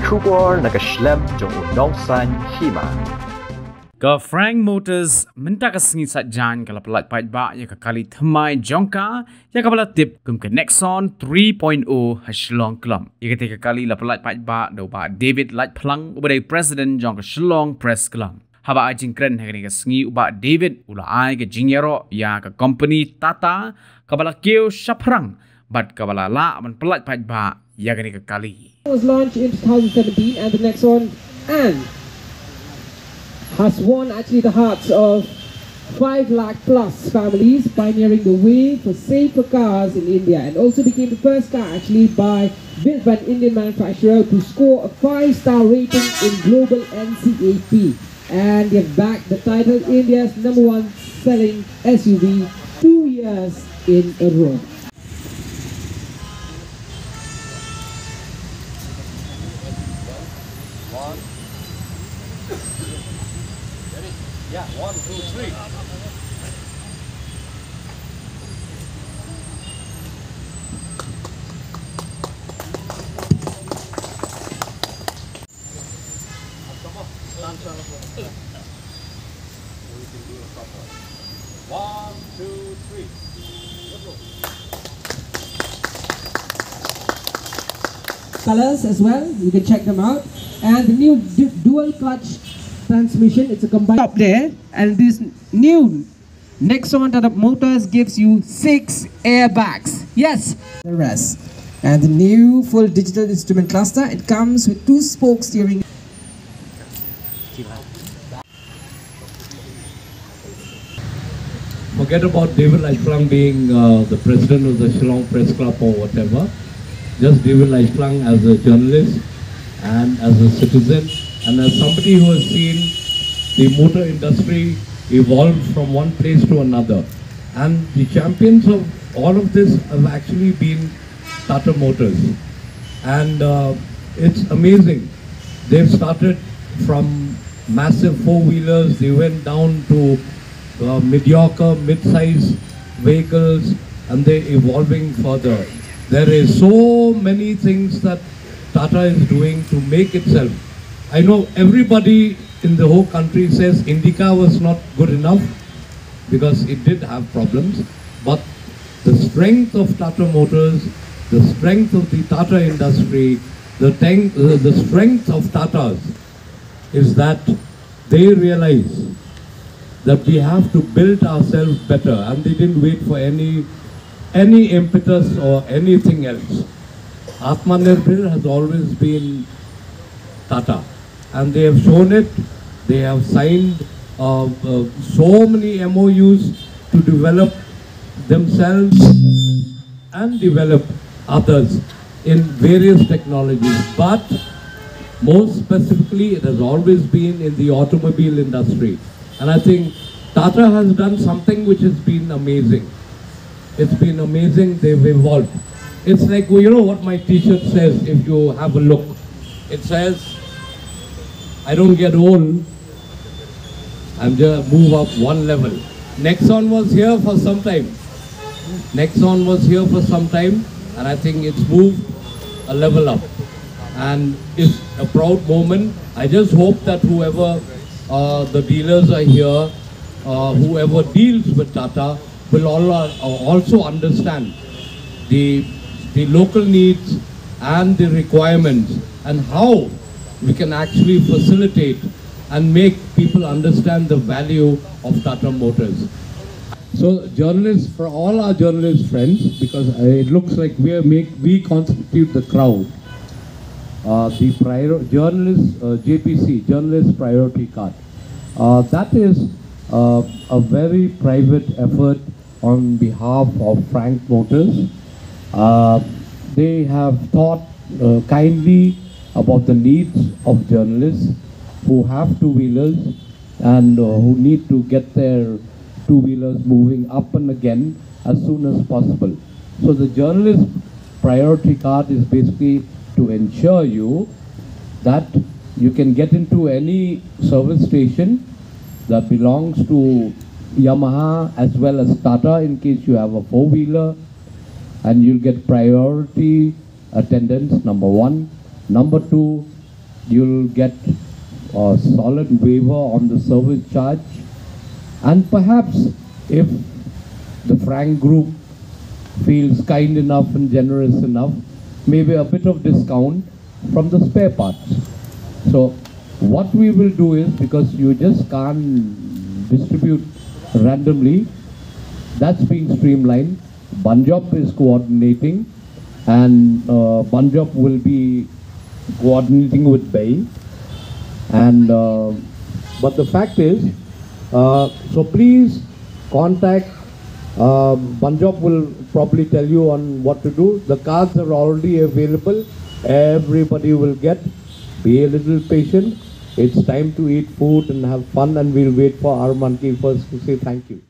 Kubor nakaslem jong Nexon Hima. Ka Frank Motors minta ka sengi satjan kalau pelat Paidbah ya ka kali thamai jongka ya ka pelat tip kum ke Nexon 3.0 hashlong kelam ya ketika kali la pelat Paidbah do ba David Light Plang ubadai president jong ka shlong press kelam haba ajing kren ha ka sengi uba David ula ai ka jingyero ya ka company Tata ka bala keu shaprang bat ka bala la man pelat Paidbah ya ka kali was launched in 2017 and the Nexon and has won actually the hearts of 5 lakh plus families, pioneering the way for safer cars in India, and also became the first car actually built by an Indian manufacturer to score a 5-star rating in global NCAP, and they've backed the title India's #1 selling SUV 2 years in a row. Yeah, 1, 2, 3. One, two, three. Colors as well, you can check them out, and the new dual clutch transmission, it's a combined up there, and this new Nexon Tata Motors gives you 6 airbags. Yes, the rest. And the new full digital instrument cluster, it comes with 2-spoke steering. Forget about David Light being the president of the Shillong Press Club or whatever. Just David Light as a journalist and as a citizen and as somebody who has seen the motor industry evolve from one place to another. And the champions of all of this have actually been Tata Motors. And it's amazing. They've started from massive 4-wheelers, they went down to mediocre, mid-size vehicles, and they're evolving further. There is so many things that Tata is doing to make itself. I know everybody in the whole country says Indica was not good enough because it did have problems, but the strength of Tata Motors, the strength of the Tata industry, the strength of Tatas is that they realize that we have to build ourselves better, and they didn't wait for any impetus or anything else. Atmanirbhar has always been Tata, and they have shown it. They have signed so many MOUs to develop themselves and develop others in various technologies, but most specifically it has always been in the automobile industry. And I think Tata has done something which has been amazing. It's been amazing, they've evolved. It's like, well, you know what my t-shirt says if you have a look. It says, I don't get old, I'm just move up one level. Nexon was here for some time. Nexon was here for some time, and I think it's moved a level up. And it's a proud moment. I just hope that whoever the dealers are here, whoever deals with Tata will also understand the local needs and the requirements and how we can actually facilitate and make people understand the value of Tata Motors. So journalists, for all our journalist friends, because it looks like we constitute the crowd, the journalist JPC, Journalist Priority Card. That is a very private effort on behalf of Frank Motors. They have thought kindly about the needs of journalists who have two-wheelers and who need to get their two-wheelers moving up and again as soon as possible. So the journalist priority card is basically to ensure you that you can get into any service station that belongs to Yamaha as well as Tata in case you have a four-wheeler, and you'll get priority attendance, number one. Number two, you'll get a solid waiver on the service charge, and perhaps if the Frank Group feels kind enough and generous enough, maybe a bit of discount from the spare parts. So what we will do is, because you just can't distribute randomly, that's being streamlined. Banjop is coordinating, and Banjop will be coordinating with Bay. And but the fact is, so please contact. Banjop will probably tell you on what to do. The cards are already available. Everybody will get. Be a little patient. It's time to eat food and have fun, and we'll wait for our monkey first to say thank you.